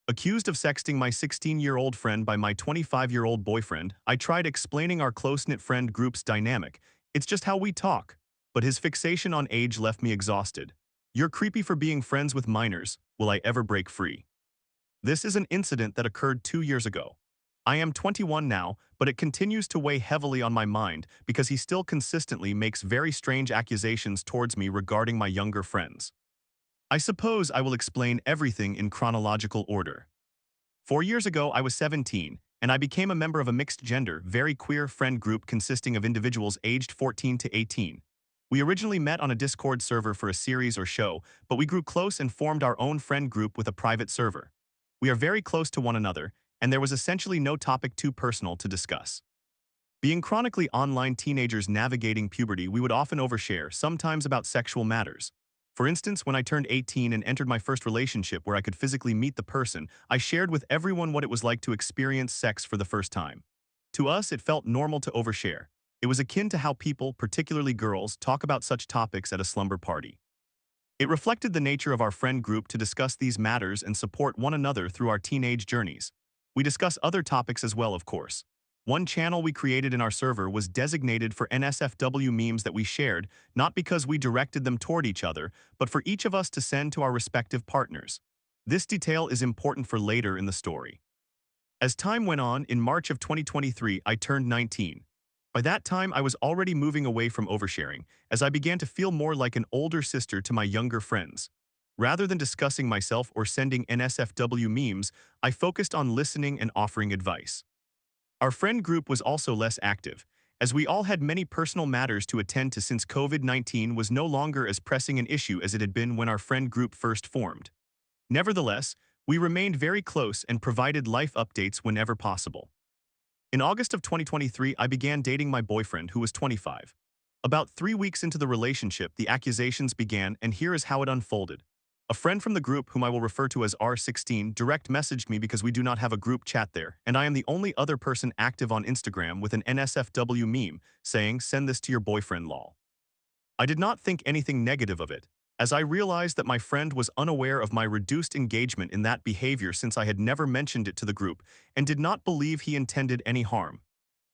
Accused of sexting my 16-year-old friend by my 25-year-old boyfriend, I tried explaining our close-knit friend group's dynamic. It's just how we talk. But his fixation on age left me exhausted. You're creepy for being friends with minors. Will I ever break free? This is an incident that occurred 2 years ago. I am 21 now, but it continues to weigh heavily on my mind because he still consistently makes very strange accusations towards me regarding my younger friends. I suppose I will explain everything in chronological order. 4 years ago, I was 17, and I became a member of a mixed-gender, very queer friend group consisting of individuals aged 14 to 18. We originally met on a Discord server for a series or show, but we grew close and formed our own friend group with a private server. We are very close to one another, and there was essentially no topic too personal to discuss. Being chronically online teenagers navigating puberty, we would often overshare, sometimes about sexual matters. For instance, when I turned 18 and entered my first relationship where I could physically meet the person, I shared with everyone what it was like to experience sex for the first time. To us, it felt normal to overshare. It was akin to how people, particularly girls, talk about such topics at a slumber party. It reflected the nature of our friend group to discuss these matters and support one another through our teenage journeys. We discuss other topics as well, of course. One channel we created in our server was designated for NSFW memes that we shared, not because we directed them toward each other, but for each of us to send to our respective partners. This detail is important for later in the story. As time went on, in March of 2023, I turned 19. By that time, I was already moving away from oversharing, as I began to feel more like an older sister to my younger friends. Rather than discussing myself or sending NSFW memes, I focused on listening and offering advice. Our friend group was also less active, as we all had many personal matters to attend to since COVID-19 was no longer as pressing an issue as it had been when our friend group first formed. Nevertheless, we remained very close and provided life updates whenever possible. In August of 2023, I began dating my boyfriend, who was 25. About 3 weeks into the relationship, the accusations began, and here is how it unfolded. A friend from the group, whom I will refer to as R16, direct messaged me because we do not have a group chat there, and I am the only other person active on Instagram with an NSFW meme saying, "Send this to your boyfriend, lol." I did not think anything negative of it, as I realized that my friend was unaware of my reduced engagement in that behavior since I had never mentioned it to the group and did not believe he intended any harm.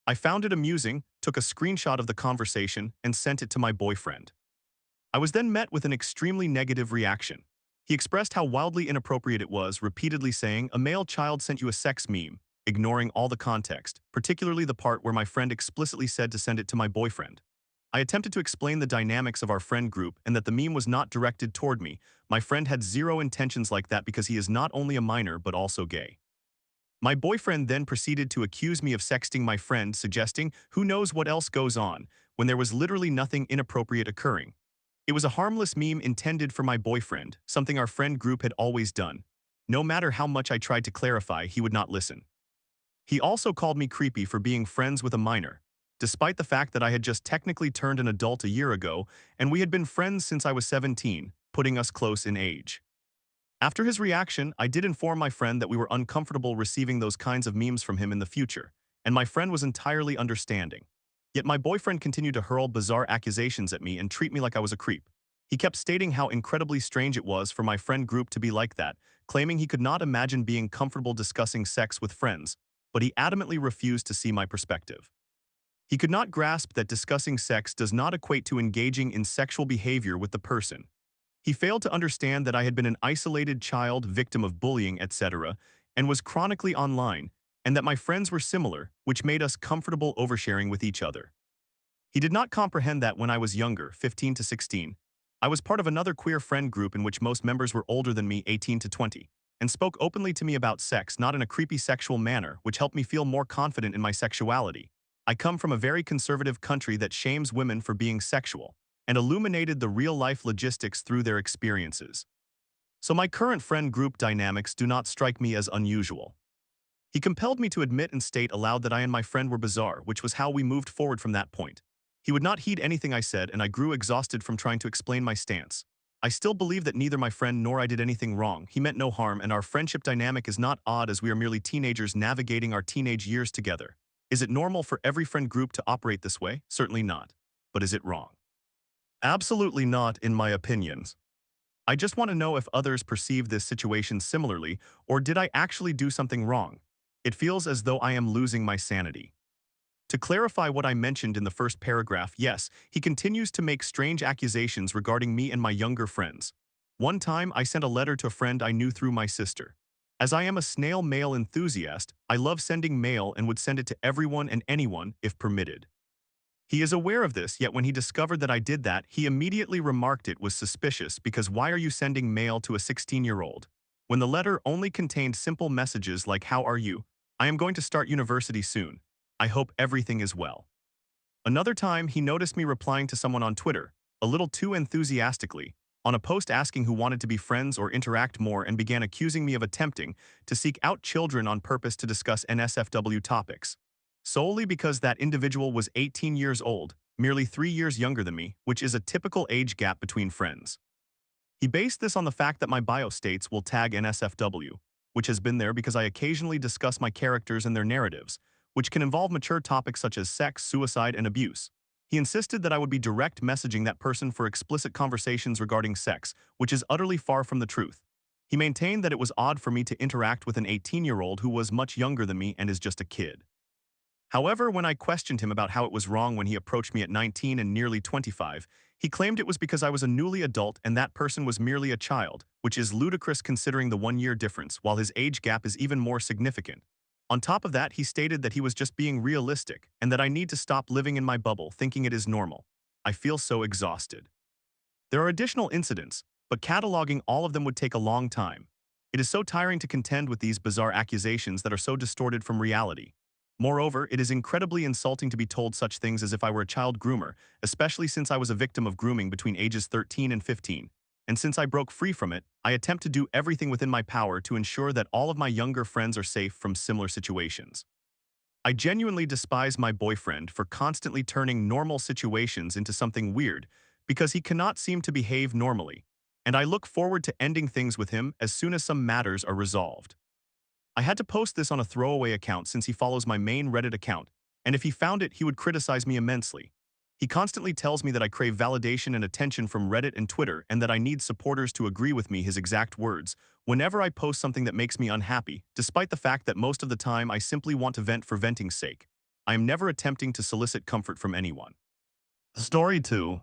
I found it amusing, took a screenshot of the conversation, and sent it to my boyfriend. I was then met with an extremely negative reaction. He expressed how wildly inappropriate it was, repeatedly saying, "A male child sent you a sex meme," ignoring all the context, particularly the part where my friend explicitly said to send it to my boyfriend. I attempted to explain the dynamics of our friend group and that the meme was not directed toward me. My friend had zero intentions like that because he is not only a minor but also gay. My boyfriend then proceeded to accuse me of sexting my friend, suggesting, "Who knows what else goes on," when there was literally nothing inappropriate occurring. It was a harmless meme intended for my boyfriend, something our friend group had always done. No matter how much I tried to clarify, he would not listen. He also called me creepy for being friends with a minor, despite the fact that I had just technically turned an adult a year ago, and we had been friends since I was 17, putting us close in age. After his reaction, I did inform my friend that we were uncomfortable receiving those kinds of memes from him in the future, and my friend was entirely understanding. Yet my boyfriend continued to hurl bizarre accusations at me and treat me like I was a creep. He kept stating how incredibly strange it was for my friend group to be like that, claiming he could not imagine being comfortable discussing sex with friends, but he adamantly refused to see my perspective. He could not grasp that discussing sex does not equate to engaging in sexual behavior with the person. He failed to understand that I had been an isolated child, victim of bullying, etc., and was chronically online, and that my friends were similar, which made us comfortable oversharing with each other. He did not comprehend that when I was younger, 15 to 16, I was part of another queer friend group in which most members were older than me, 18 to 20, and spoke openly to me about sex, not in a creepy sexual manner, which helped me feel more confident in my sexuality. I come from a very conservative country that shames women for being sexual, and illuminated the real-life logistics through their experiences. So my current friend group dynamics do not strike me as unusual. He compelled me to admit and state aloud that I and my friend were bizarre, which was how we moved forward from that point. He would not heed anything I said, and I grew exhausted from trying to explain my stance. I still believe that neither my friend nor I did anything wrong. He meant no harm, and our friendship dynamic is not odd as we are merely teenagers navigating our teenage years together. Is it normal for every friend group to operate this way? Certainly not. But is it wrong? Absolutely not, in my opinions. I just want to know if others perceive this situation similarly, or did I actually do something wrong? It feels as though I am losing my sanity. To clarify what I mentioned in the first paragraph, yes, he continues to make strange accusations regarding me and my younger friends. One time, I sent a letter to a friend I knew through my sister. As I am a snail mail enthusiast, I love sending mail and would send it to everyone and anyone if permitted. He is aware of this, yet when he discovered that I did that, he immediately remarked it was suspicious because why are you sending mail to a 16-year-old? When the letter only contained simple messages like how are you? I am going to start university soon. I hope everything is well. Another time, he noticed me replying to someone on Twitter, a little too enthusiastically, on a post asking who wanted to be friends or interact more and began accusing me of attempting to seek out children on purpose to discuss NSFW topics. Solely because that individual was 18 years old, merely 3 years younger than me, which is a typical age gap between friends. He based this on the fact that my bio states will tag NSFW, which has been there because I occasionally discuss my characters and their narratives, which can involve mature topics such as sex, suicide, and abuse. He insisted that I would be direct messaging that person for explicit conversations regarding sex, which is utterly far from the truth. He maintained that it was odd for me to interact with an 18-year-old who was much younger than me and is just a kid. However, when I questioned him about how it was wrong when he approached me at 19 and nearly 25, he claimed it was because I was a newly adult and that person was merely a child, which is ludicrous considering the 1-year difference, while his age gap is even more significant. On top of that, he stated that he was just being realistic and that I need to stop living in my bubble thinking it is normal. I feel so exhausted. There are additional incidents, but cataloging all of them would take a long time. It is so tiring to contend with these bizarre accusations that are so distorted from reality. Moreover, it is incredibly insulting to be told such things as if I were a child groomer, especially since I was a victim of grooming between ages 13 and 15. And since I broke free from it, I attempt to do everything within my power to ensure that all of my younger friends are safe from similar situations. I genuinely despise my boyfriend for constantly turning normal situations into something weird because he cannot seem to behave normally, and I look forward to ending things with him as soon as some matters are resolved. I had to post this on a throwaway account since he follows my main Reddit account, and if he found it, he would criticize me immensely. He constantly tells me that I crave validation and attention from Reddit and Twitter and that I need supporters to agree with me, his exact words, whenever I post something that makes me unhappy, despite the fact that most of the time I simply want to vent for venting's sake. I am never attempting to solicit comfort from anyone. Story 2.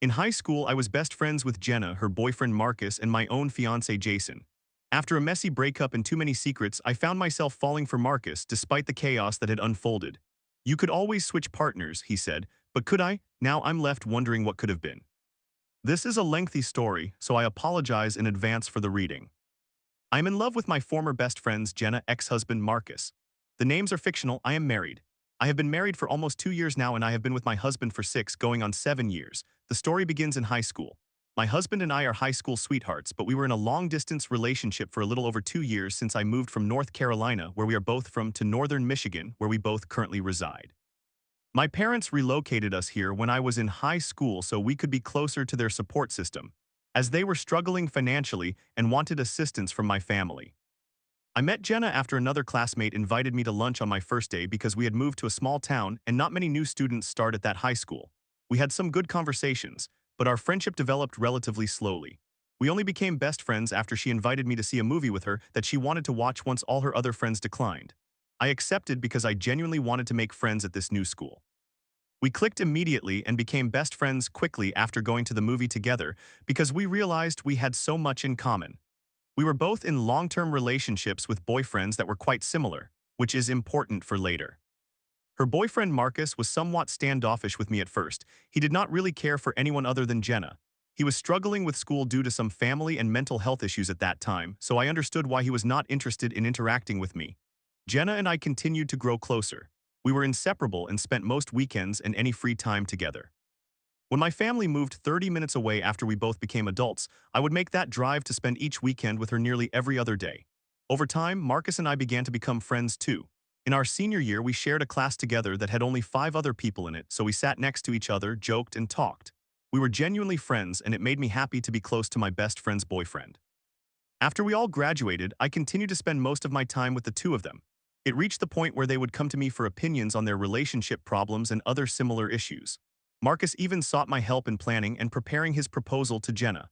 In high school, I was best friends with Jenna, her boyfriend Marcus, and my own fiancé Jason. After a messy breakup and too many secrets, I found myself falling for Marcus despite the chaos that had unfolded. You could always switch partners, he said, but could I? Now I'm left wondering what could have been. This is a lengthy story, so I apologize in advance for the reading. I'm in love with my former best friend's Jenna ex-husband Marcus. The names are fictional. I am married. I have been married for almost 2 years now and I have been with my husband for 6, going on 7 years. The story begins in high school. My husband and I are high school sweethearts, but we were in a long-distance relationship for a little over 2 years since I moved from North Carolina, where we are both from, to northern Michigan, where we both currently reside. My parents relocated us here when I was in high school so we could be closer to their support system, as they were struggling financially and wanted assistance from my family. I met Jenna after another classmate invited me to lunch on my first day because we had moved to a small town and not many new students start at that high school. We had some good conversations, but our friendship developed relatively slowly. We only became best friends after she invited me to see a movie with her that she wanted to watch once all her other friends declined. I accepted because I genuinely wanted to make friends at this new school. We clicked immediately and became best friends quickly after going to the movie together because we realized we had so much in common. We were both in long-term relationships with boyfriends that were quite similar, which is important for later. Her boyfriend Marcus was somewhat standoffish with me at first. He did not really care for anyone other than Jenna. He was struggling with school due to some family and mental health issues at that time, so I understood why he was not interested in interacting with me. Jenna and I continued to grow closer. We were inseparable and spent most weekends and any free time together. When my family moved 30 minutes away after we both became adults, I would make that drive to spend each weekend with her nearly every other day. Over time, Marcus and I began to become friends too. In our senior year, we shared a class together that had only 5 other people in it, so we sat next to each other, joked, and talked. We were genuinely friends, and it made me happy to be close to my best friend's boyfriend. After we all graduated, I continued to spend most of my time with the two of them. It reached the point where they would come to me for opinions on their relationship problems and other similar issues. Marcus even sought my help in planning and preparing his proposal to Jenna.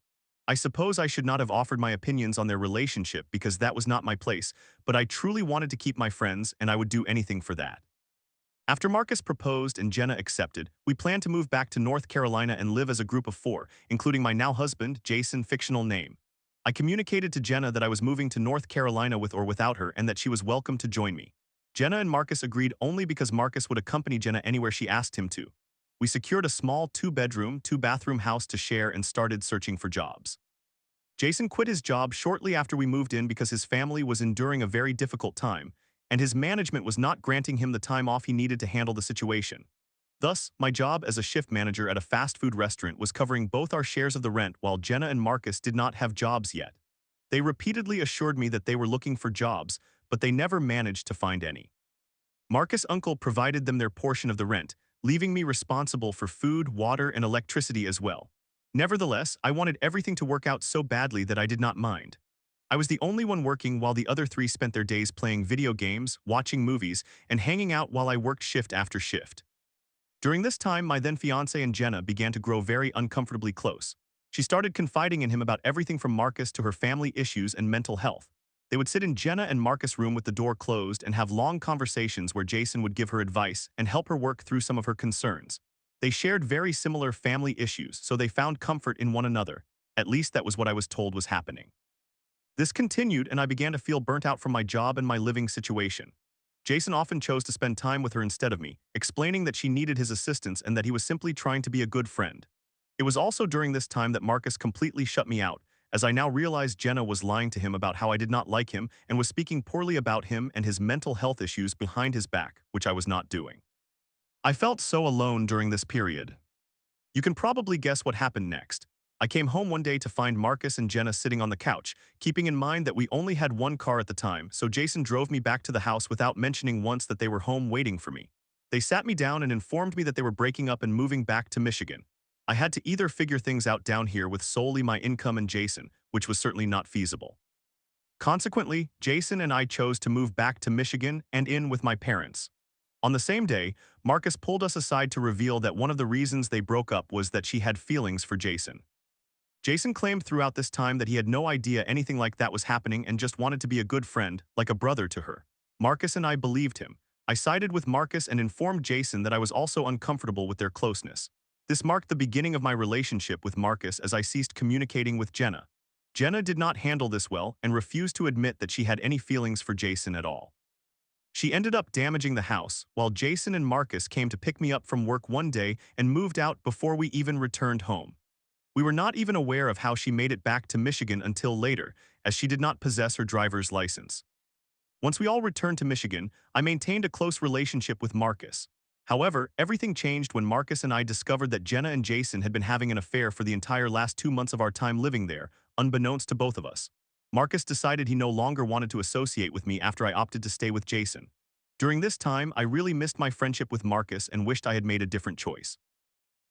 I suppose I should not have offered my opinions on their relationship because that was not my place, but I truly wanted to keep my friends and I would do anything for that. After Marcus proposed and Jenna accepted, we planned to move back to North Carolina and live as a group of four, including my now husband, Jason, fictional name. I communicated to Jenna that I was moving to North Carolina with or without her and that she was welcome to join me. Jenna and Marcus agreed only because Marcus would accompany Jenna anywhere she asked him to. We secured a small two-bedroom, two-bathroom house to share and started searching for jobs. Jason quit his job shortly after we moved in because his family was enduring a very difficult time, and his management was not granting him the time off he needed to handle the situation. Thus, my job as a shift manager at a fast food restaurant was covering both our shares of the rent while Jenna and Marcus did not have jobs yet. They repeatedly assured me that they were looking for jobs, but they never managed to find any. Marcus' uncle provided them their portion of the rent, leaving me responsible for food, water, and electricity as well. Nevertheless, I wanted everything to work out so badly that I did not mind. I was the only one working while the other three spent their days playing video games, watching movies, and hanging out while I worked shift after shift. During this time, my then-fiancé and Jenna began to grow very uncomfortably close. She started confiding in him about everything from Marcus to her family issues and mental health. They would sit in Jenna and Marcus' room with the door closed and have long conversations where Jason would give her advice and help her work through some of her concerns. They shared very similar family issues, so they found comfort in one another. At least that was what I was told was happening. This continued, and I began to feel burnt out from my job and my living situation. Jason often chose to spend time with her instead of me, explaining that she needed his assistance and that he was simply trying to be a good friend. It was also during this time that Marcus completely shut me out, as I now realized Jenna was lying to him about how I did not like him and was speaking poorly about him and his mental health issues behind his back, which I was not doing. I felt so alone during this period. You can probably guess what happened next. I came home one day to find Marcus and Jenna sitting on the couch, keeping in mind that we only had one car at the time, so Jason drove me back to the house without mentioning once that they were home waiting for me. They sat me down and informed me that they were breaking up and moving back to Michigan. I had to either figure things out down here with solely my income and Jason, which was certainly not feasible. Consequently, Jason and I chose to move back to Michigan and in with my parents. On the same day, Marcus pulled us aside to reveal that one of the reasons they broke up was that she had feelings for Jason. Jason claimed throughout this time that he had no idea anything like that was happening and just wanted to be a good friend, like a brother to her. Marcus and I believed him. I sided with Marcus and informed Jason that I was also uncomfortable with their closeness. This marked the beginning of my relationship with Marcus as I ceased communicating with Jenna. Jenna did not handle this well and refused to admit that she had any feelings for Jason at all. She ended up damaging the house, while Jason and Marcus came to pick me up from work one day and moved out before we even returned home. We were not even aware of how she made it back to Michigan until later, as she did not possess her driver's license. Once we all returned to Michigan, I maintained a close relationship with Marcus. However, everything changed when Marcus and I discovered that Jenna and Jason had been having an affair for the entire last 2 months of our time living there, unbeknownst to both of us. Marcus decided he no longer wanted to associate with me after I opted to stay with Jason. During this time, I really missed my friendship with Marcus and wished I had made a different choice.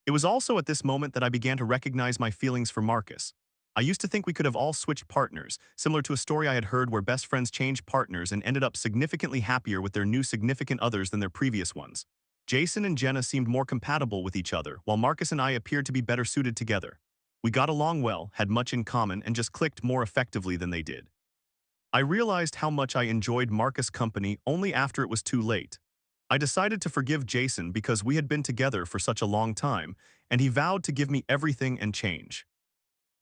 It was also at this moment that I began to recognize my feelings for Marcus. I used to think we could have all switched partners, similar to a story I had heard where best friends changed partners and ended up significantly happier with their new significant others than their previous ones. Jason and Jenna seemed more compatible with each other, while Marcus and I appeared to be better suited together. We got along well, had much in common, and just clicked more effectively than they did. I realized how much I enjoyed Marcus' company only after it was too late. I decided to forgive Jason because we had been together for such a long time, and he vowed to give me everything and change.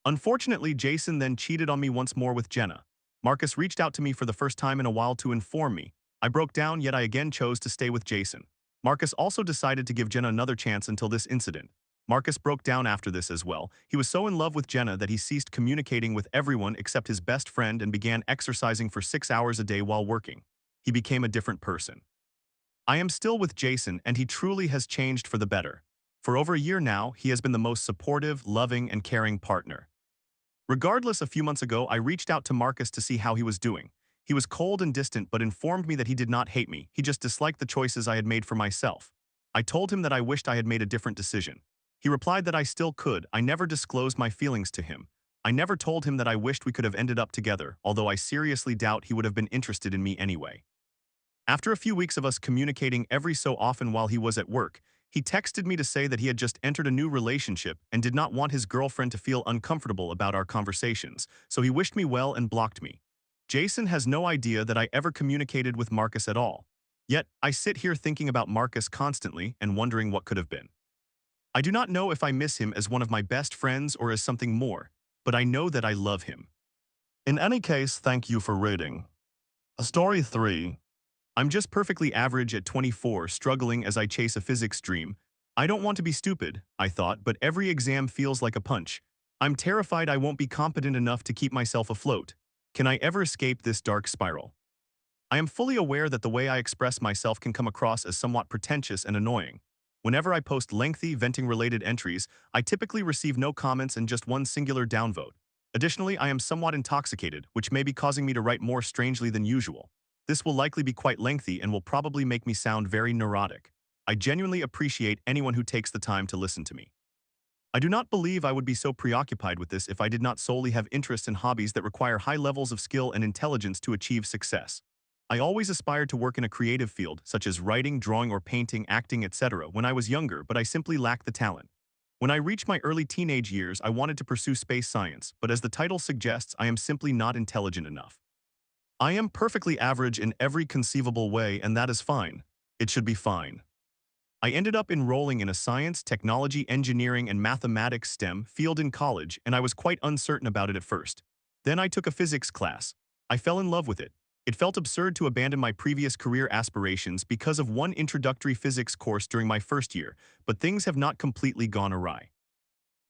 Unfortunately, Jason then cheated on me once more with Jenna. Marcus reached out to me for the first time in a while to inform me. I broke down, yet I again chose to stay with Jason. Marcus also decided to give Jenna another chance until this incident. Marcus broke down after this as well. He was so in love with Jenna that he ceased communicating with everyone except his best friend and began exercising for 6 hours a day while working. He became a different person. I am still with Jason, and he truly has changed for the better. For over a year now, he has been the most supportive, loving, and caring partner. Regardless, a few months ago, I reached out to Marcus to see how he was doing. He was cold and distant but informed me that he did not hate me, he just disliked the choices I had made for myself. I told him that I wished I had made a different decision. He replied that I still could. I never disclosed my feelings to him. I never told him that I wished we could have ended up together, although I seriously doubt he would have been interested in me anyway. After a few weeks of us communicating every so often while he was at work, He texted me to say that he had just entered a new relationship and did not want his girlfriend to feel uncomfortable about our conversations, so he wished me well and blocked me. Jason has no idea that I ever communicated with Marcus at all. Yet, I sit here thinking about Marcus constantly and wondering what could have been. I do not know if I miss him as one of my best friends or as something more, but I know that I love him. In any case, thank you for reading. Story 3. I'm just perfectly average at 24, struggling as I chase a physics dream. I don't want to be stupid, I thought, but every exam feels like a punch. I'm terrified I won't be competent enough to keep myself afloat. Can I ever escape this dark spiral? I am fully aware that the way I express myself can come across as somewhat pretentious and annoying. Whenever I post lengthy, venting-related entries, I typically receive no comments and just one singular downvote. Additionally, I am somewhat intoxicated, which may be causing me to write more strangely than usual. This will likely be quite lengthy and will probably make me sound very neurotic. I genuinely appreciate anyone who takes the time to listen to me. I do not believe I would be so preoccupied with this if I did not solely have interests and hobbies that require high levels of skill and intelligence to achieve success. I always aspired to work in a creative field, such as writing, drawing, or painting, acting, etc., when I was younger, but I simply lacked the talent. When I reached my early teenage years, I wanted to pursue space science, but as the title suggests, I am simply not intelligent enough. I am perfectly average in every conceivable way, and that is fine. It should be fine. I ended up enrolling in a science, technology, engineering, and mathematics STEM field in college, and I was quite uncertain about it at first. Then I took a physics class. I fell in love with it. It felt absurd to abandon my previous career aspirations because of one introductory physics course during my first year, but things have not completely gone awry.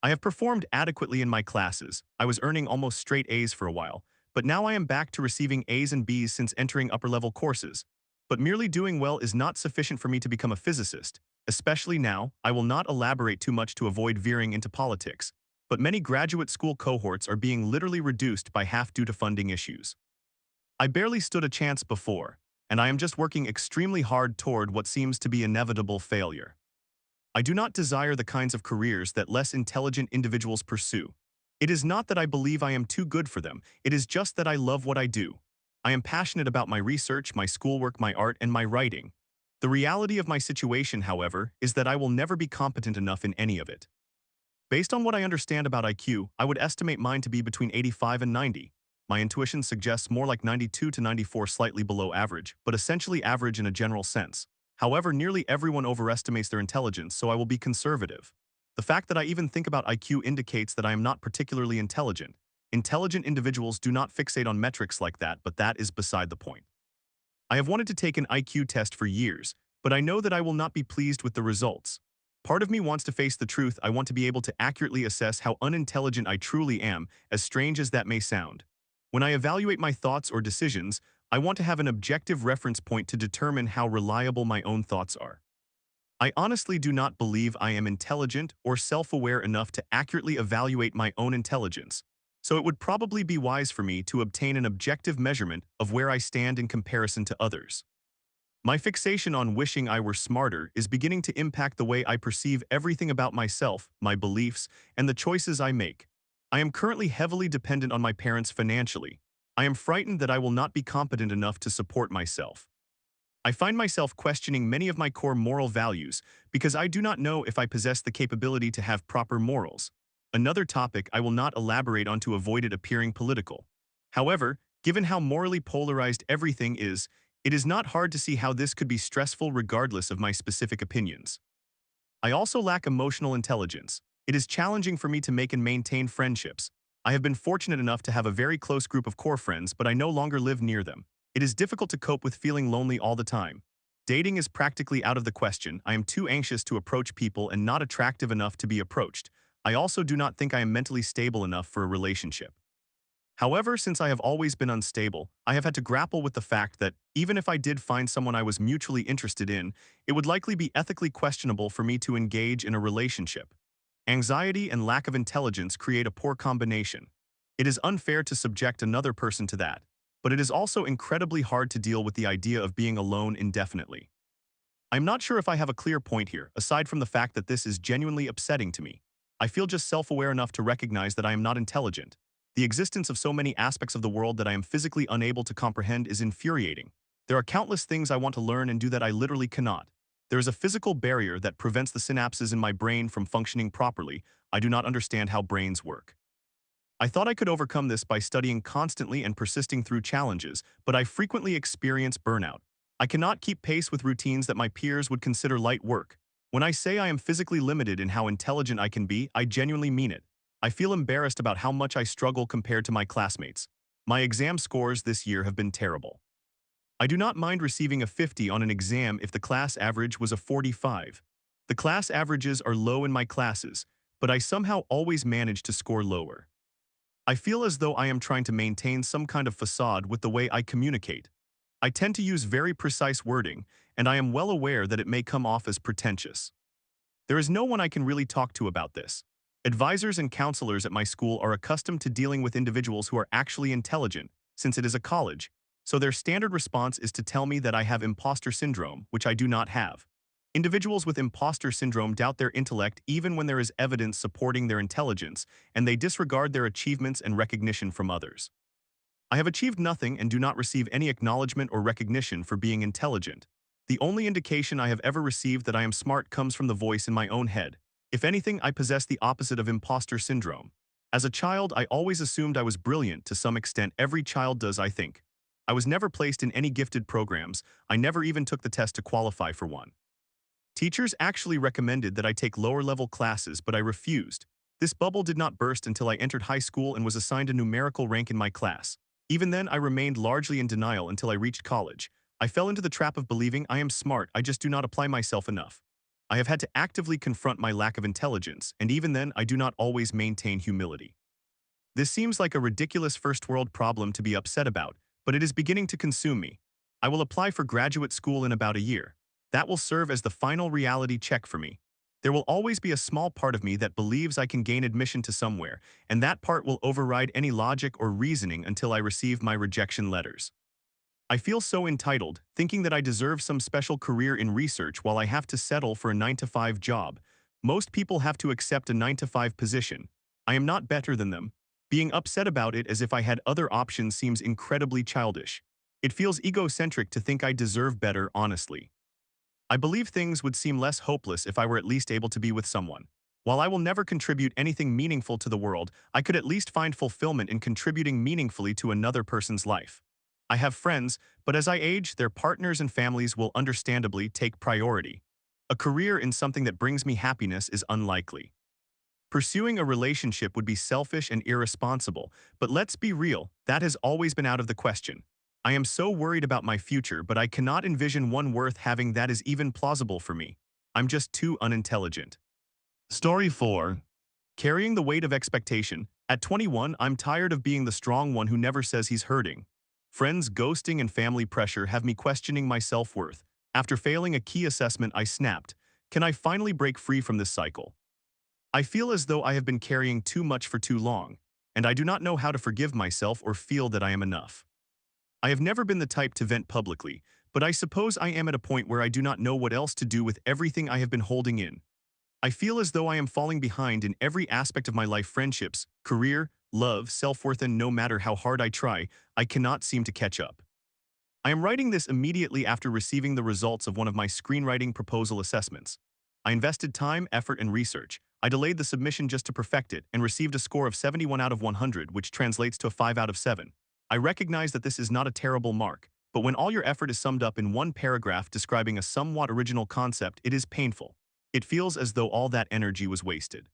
I have performed adequately in my classes. I was earning almost straight A's for a while, but now I am back to receiving A's and B's since entering upper-level courses. But merely doing well is not sufficient for me to become a physicist. Especially now, I will not elaborate too much to avoid veering into politics, but many graduate school cohorts are being literally reduced by half due to funding issues. I barely stood a chance before, and I am just working extremely hard toward what seems to be inevitable failure. I do not desire the kinds of careers that less intelligent individuals pursue. It is not that I believe I am too good for them, it is just that I love what I do. I am passionate about my research, my schoolwork, my art, and my writing. The reality of my situation, however, is that I will never be competent enough in any of it. Based on what I understand about IQ, I would estimate mine to be between 85 and 90. My intuition suggests more like 92 to 94, slightly below average, but essentially average in a general sense. However, nearly everyone overestimates their intelligence, so I will be conservative. The fact that I even think about IQ indicates that I am not particularly intelligent. Intelligent individuals do not fixate on metrics like that, but that is beside the point. I have wanted to take an IQ test for years, but I know that I will not be pleased with the results. Part of me wants to face the truth. I want to be able to accurately assess how unintelligent I truly am, as strange as that may sound. When I evaluate my thoughts or decisions, I want to have an objective reference point to determine how reliable my own thoughts are. I honestly do not believe I am intelligent or self-aware enough to accurately evaluate my own intelligence, so it would probably be wise for me to obtain an objective measurement of where I stand in comparison to others. My fixation on wishing I were smarter is beginning to impact the way I perceive everything about myself, my beliefs, and the choices I make. I am currently heavily dependent on my parents financially. I am frightened that I will not be competent enough to support myself. I find myself questioning many of my core moral values because I do not know if I possess the capability to have proper morals. Another topic I will not elaborate on to avoid it appearing political. However, given how morally polarized everything is, it is not hard to see how this could be stressful regardless of my specific opinions. I also lack emotional intelligence. It is challenging for me to make and maintain friendships. I have been fortunate enough to have a very close group of core friends, but I no longer live near them. It is difficult to cope with feeling lonely all the time. Dating is practically out of the question. I am too anxious to approach people and not attractive enough to be approached. I also do not think I am mentally stable enough for a relationship. However, since I have always been unstable, I have had to grapple with the fact that, even if I did find someone I was mutually interested in, it would likely be ethically questionable for me to engage in a relationship. Anxiety and lack of intelligence create a poor combination. It is unfair to subject another person to that, but it is also incredibly hard to deal with the idea of being alone indefinitely. I'm not sure if I have a clear point here, aside from the fact that this is genuinely upsetting to me. I feel just self-aware enough to recognize that I am not intelligent. The existence of so many aspects of the world that I am physically unable to comprehend is infuriating. There are countless things I want to learn and do that I literally cannot. There is a physical barrier that prevents the synapses in my brain from functioning properly. I do not understand how brains work. I thought I could overcome this by studying constantly and persisting through challenges, but I frequently experience burnout. I cannot keep pace with routines that my peers would consider light work. When I say I am physically limited in how intelligent I can be, I genuinely mean it. I feel embarrassed about how much I struggle compared to my classmates. My exam scores this year have been terrible. I do not mind receiving a 50 on an exam if the class average was a 45. The class averages are low in my classes, but I somehow always manage to score lower. I feel as though I am trying to maintain some kind of facade with the way I communicate. I tend to use very precise wording, and I am well aware that it may come off as pretentious. There is no one I can really talk to about this. Advisors and counselors at my school are accustomed to dealing with individuals who are actually intelligent, since it is a college, so their standard response is to tell me that I have imposter syndrome, which I do not have. Individuals with imposter syndrome doubt their intellect even when there is evidence supporting their intelligence, and they disregard their achievements and recognition from others. I have achieved nothing and do not receive any acknowledgement or recognition for being intelligent. The only indication I have ever received that I am smart comes from the voice in my own head. If anything, I possess the opposite of imposter syndrome. As a child, I always assumed I was brilliant to some extent. Every child does, I think. I was never placed in any gifted programs. I never even took the test to qualify for one. Teachers actually recommended that I take lower-level classes, but I refused. This bubble did not burst until I entered high school and was assigned a numerical rank in my class. Even then, I remained largely in denial until I reached college. I fell into the trap of believing I am smart, I just do not apply myself enough. I have had to actively confront my lack of intelligence, and even then, I do not always maintain humility. This seems like a ridiculous first-world problem to be upset about, but it is beginning to consume me. I will apply for graduate school in about a year. That will serve as the final reality check for me. There will always be a small part of me that believes I can gain admission to somewhere, and that part will override any logic or reasoning until I receive my rejection letters. I feel so entitled, thinking that I deserve some special career in research while I have to settle for a 9-to-5 job. Most people have to accept a 9-to-5 position. I am not better than them. Being upset about it as if I had other options seems incredibly childish. It feels egocentric to think I deserve better, honestly. I believe things would seem less hopeless if I were at least able to be with someone. While I will never contribute anything meaningful to the world, I could at least find fulfillment in contributing meaningfully to another person's life. I have friends, but as I age, their partners and families will understandably take priority. A career in something that brings me happiness is unlikely. Pursuing a relationship would be selfish and irresponsible, but let's be real, that has always been out of the question. I am so worried about my future, but I cannot envision one worth having that is even plausible for me. I'm just too unintelligent. Story 4. Carrying the weight of expectation. At 21, I'm tired of being the strong one who never says he's hurting. Friends ghosting and family pressure have me questioning my self-worth. After failing a key assessment, I snapped. Can I finally break free from this cycle? I feel as though I have been carrying too much for too long, and I do not know how to forgive myself or feel that I am enough. I have never been the type to vent publicly, but I suppose I am at a point where I do not know what else to do with everything I have been holding in. I feel as though I am falling behind in every aspect of my life: friendships, career, love, self-worth, and no matter how hard I try, I cannot seem to catch up. I am writing this immediately after receiving the results of one of my screenwriting proposal assessments. I invested time, effort, and research. I delayed the submission just to perfect it and received a score of 71 out of 100, which translates to a 5 out of 7. I recognize that this is not a terrible mark, but when all your effort is summed up in one paragraph describing a somewhat original concept, it is painful. It feels as though all that energy was wasted.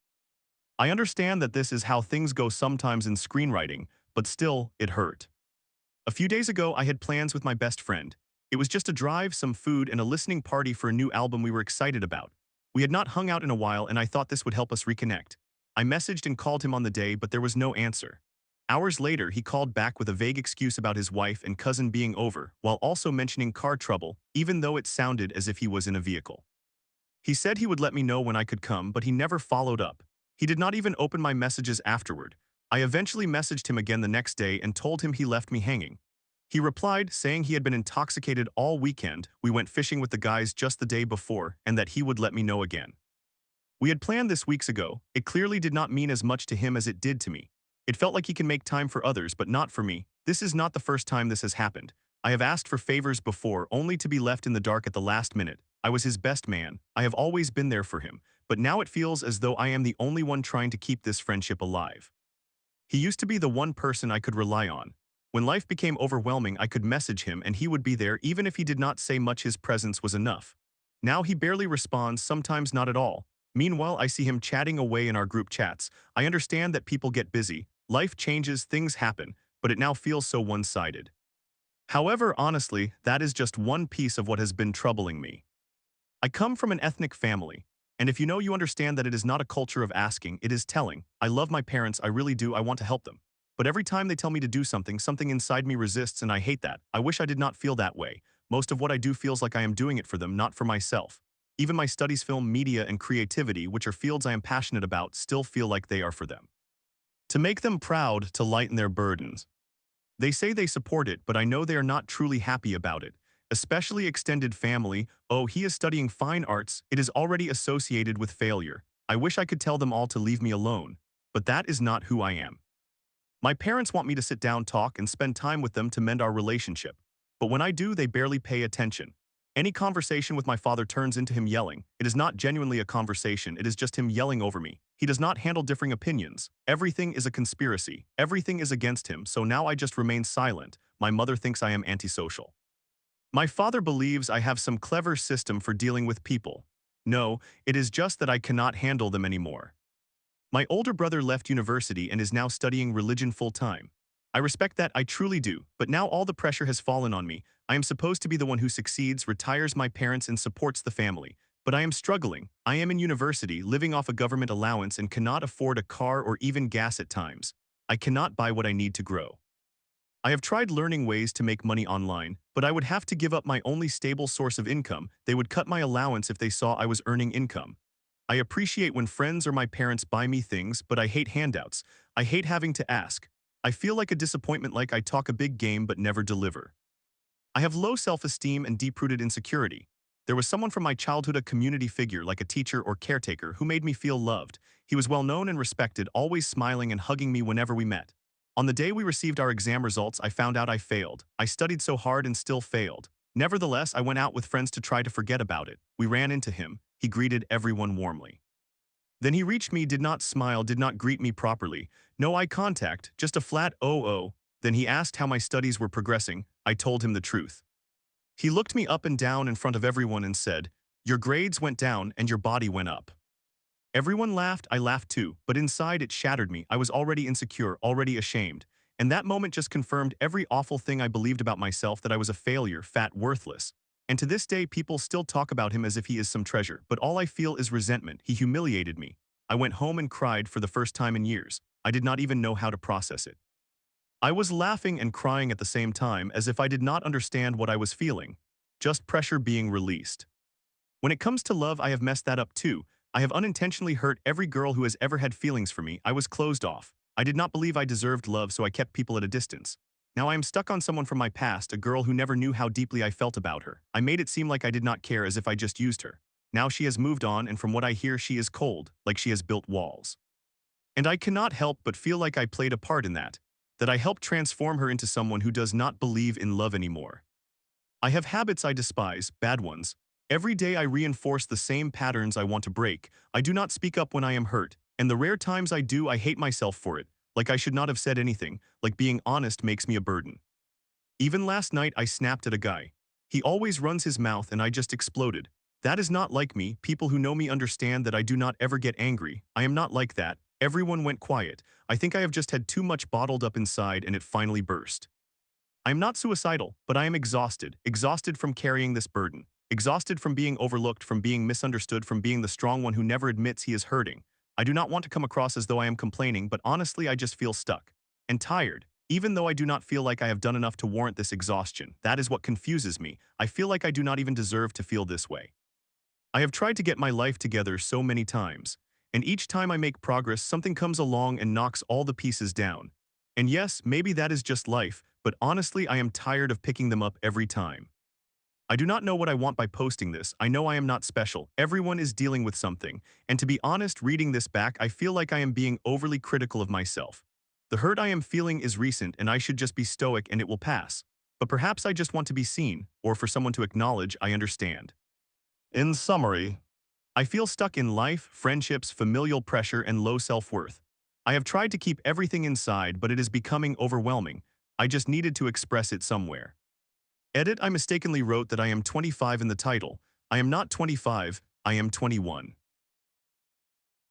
I understand that this is how things go sometimes in screenwriting, but still, it hurt. A few days ago, I had plans with my best friend. It was just a drive, some food, and a listening party for a new album we were excited about. We had not hung out in a while, and I thought this would help us reconnect. I messaged and called him on the day, but there was no answer. Hours later, he called back with a vague excuse about his wife and cousin being over, while also mentioning car trouble, even though it sounded as if he was in a vehicle. He said he would let me know when I could come, but he never followed up. He did not even open my messages afterward. I eventually messaged him again the next day and told him he left me hanging. He replied, saying he had been intoxicated all weekend, we went fishing with the guys just the day before, and that he would let me know again. We had planned this weeks ago. It clearly did not mean as much to him as it did to me. It felt like he can make time for others, but not for me. This is not the first time this has happened. I have asked for favors before, only to be left in the dark at the last minute. I was his best man. I have always been there for him, but now it feels as though I am the only one trying to keep this friendship alive. He used to be the one person I could rely on. When life became overwhelming, I could message him and he would be there even if he did not say much. His presence was enough. Now he barely responds, sometimes not at all. Meanwhile, I see him chatting away in our group chats. I understand that people get busy, life changes, things happen, but it now feels so one-sided. However, honestly, that is just one piece of what has been troubling me. I come from an ethnic family, and if you know, you understand that it is not a culture of asking, it is telling. I love my parents, I really do, I want to help them. But every time they tell me to do something, something inside me resists, and I hate that. I wish I did not feel that way. Most of what I do feels like I am doing it for them, not for myself. Even my studies, film, media, and creativity, which are fields I am passionate about, still feel like they are for them. To make them proud, to lighten their burdens. They say they support it, but I know they are not truly happy about it. Especially extended family. Oh, he is studying fine arts. It is already associated with failure. I wish I could tell them all to leave me alone. But that is not who I am. My parents want me to sit down, talk, and spend time with them to mend our relationship. But when I do, they barely pay attention. Any conversation with my father turns into him yelling. It is not genuinely a conversation, it is just him yelling over me. He does not handle differing opinions. Everything is a conspiracy. Everything is against him, so now I just remain silent. My mother thinks I am antisocial. My father believes I have some clever system for dealing with people. No, it is just that I cannot handle them anymore. My older brother left university and is now studying religion full-time. I respect that, I truly do, but now all the pressure has fallen on me. I am supposed to be the one who succeeds, retires my parents, and supports the family. But I am struggling. I am in university, living off a government allowance and cannot afford a car or even gas at times. I cannot buy what I need to grow. I have tried learning ways to make money online, but I would have to give up my only stable source of income. They would cut my allowance if they saw I was earning income. I appreciate when friends or my parents buy me things, but I hate handouts. I hate having to ask. I feel like a disappointment, like I talk a big game but never deliver. I have low self-esteem and deep-rooted insecurity. There was someone from my childhood, a community figure like a teacher or caretaker, who made me feel loved. He was well known and respected, always smiling and hugging me whenever we met. On the day we received our exam results, I found out I failed. I studied so hard and still failed. Nevertheless, I went out with friends to try to forget about it. We ran into him. He greeted everyone warmly. Then he reached me, did not smile, did not greet me properly. No eye contact, just a flat "oh." Then he asked how my studies were progressing. I told him the truth. He looked me up and down in front of everyone and said, "Your grades went down and your body went up." Everyone laughed, I laughed too, but inside it shattered me. I was already insecure, already ashamed. And that moment just confirmed every awful thing I believed about myself, that I was a failure, fat, worthless. And to this day, people still talk about him as if he is some treasure, but all I feel is resentment. He humiliated me. I went home and cried for the first time in years. I did not even know how to process it. I was laughing and crying at the same time, as if I did not understand what I was feeling. Just pressure being released. When it comes to love, I have messed that up too. I have unintentionally hurt every girl who has ever had feelings for me. I was closed off. I did not believe I deserved love, so I kept people at a distance. Now I am stuck on someone from my past, a girl who never knew how deeply I felt about her. I made it seem like I did not care, as if I just used her. Now she has moved on, and from what I hear, she is cold, like she has built walls. And I cannot help but feel like I played a part in that I helped transform her into someone who does not believe in love anymore. I have habits I despise, bad ones. Every day I reinforce the same patterns I want to break. I do not speak up when I am hurt, and the rare times I do, I hate myself for it, like I should not have said anything, like being honest makes me a burden. Even last night I snapped at a guy. He always runs his mouth and I just exploded. That is not like me. People who know me understand that I do not ever get angry. I am not like that. Everyone went quiet. I think I have just had too much bottled up inside and it finally burst. I am not suicidal, but I am exhausted. Exhausted from carrying this burden. Exhausted from being overlooked, from being misunderstood, from being the strong one who never admits he is hurting. I do not want to come across as though I am complaining, but honestly I just feel stuck. And tired. Even though I do not feel like I have done enough to warrant this exhaustion, that is what confuses me. I feel like I do not even deserve to feel this way. I have tried to get my life together so many times, and each time I make progress, something comes along and knocks all the pieces down. And yes, maybe that is just life, but honestly, I am tired of picking them up every time. I do not know what I want by posting this. I know I am not special. Everyone is dealing with something, and to be honest, reading this back, I feel like I am being overly critical of myself. The hurt I am feeling is recent, and I should just be stoic and it will pass. But perhaps I just want to be seen, or for someone to acknowledge I understand. In summary, I feel stuck in life, friendships, familial pressure, and low self-worth. I have tried to keep everything inside, but it is becoming overwhelming. I just needed to express it somewhere. Edit, I mistakenly wrote that I am 25 in the title. I am not 25, I am 21.